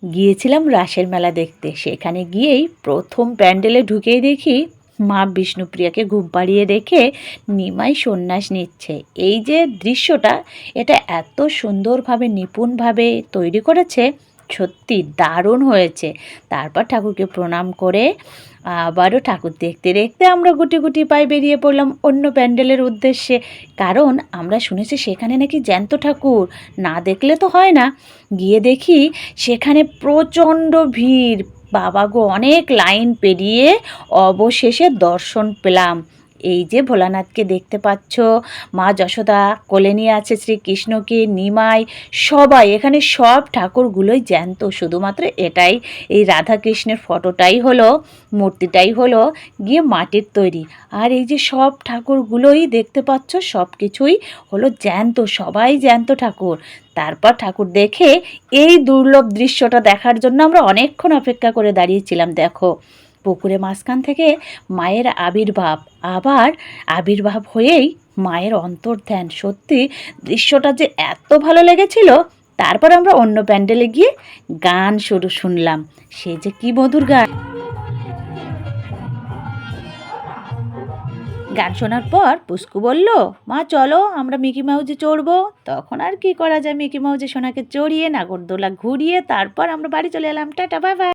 গিয়েছিলাম রাসের মেলা দেখতে। সেখানে গিয়েই প্রথম প্যান্ডেলে ঢুকেই দেখি মা বিষ্ণুপ্রিয়াকে ঘুম পাড়িয়ে রেখে নিমাই সন্ন্যাস নিচ্ছে। এই যে দৃশ্যটা, এটা এত সুন্দরভাবে নিপুণভাবে তৈরি করেছে, সত্যি দারুণ হয়েছে। তারপর ঠাকুরকে প্রণাম করে আবারও ঠাকুর দেখতে দেখতে আমরা গুটি গুটি পায়ে বেরিয়ে পড়লাম অন্য প্যান্ডেলের উদ্দেশ্যে। কারণ আমরা শুনেছি সেখানে নাকি জ্যান্ত ঠাকুর, না দেখলে তো হয় না। গিয়ে দেখি সেখানে প্রচণ্ড ভিড়, বাবা গো, অনেক লাইন পেরিয়ে অবশেষে দর্শন পেলাম। এই যে ভোলানাথকে দেখতে পাচ্ছ, মা যশোদা কোলে নিয়ে আছে শ্রীকৃষ্ণকে, নিমাই, সবাই এখানে, সব ঠাকুরগুলোই জ্যান্ত। শুধুমাত্র এটাই, এই রাধাকৃষ্ণের ফটোটাই হলো, মূর্তিটাই হলো গিয়ে মাটির তৈরি। আর এই যে সব ঠাকুরগুলোই দেখতে পাচ্ছ, সব কিছুই হলো জ্যান্ত, সবাই জ্যান্ত ঠাকুর। তারপর ঠাকুর দেখে এই দুর্লভ দৃশ্যটা দেখার জন্য আমরা অনেকক্ষণ অপেক্ষা করে দাঁড়িয়েছিলাম। দেখো, পুকুরে মাঝখান থেকে মায়ের আবির্ভাব, আবার আবির্ভাব হয়েই মায়ের অন্তর্ধান। সত্যি দৃশ্যটা যে এত ভালো লেগেছিল। তারপর আমরা অন্য প্যান্ডেলে গিয়ে গান শুনলাম। সে যে কি মধুর গান! গান শোনার পর পুস্কু বলল, মা চলো আমরা মিকি মাউসে চড়বো। তখন আর কি করা যায়, মিকি মাউসে সোনাকে চড়িয়ে নাগরদোলা ঘুরিয়ে তারপর আমরা বাড়ি চলে এলাম। Tata, bye bye.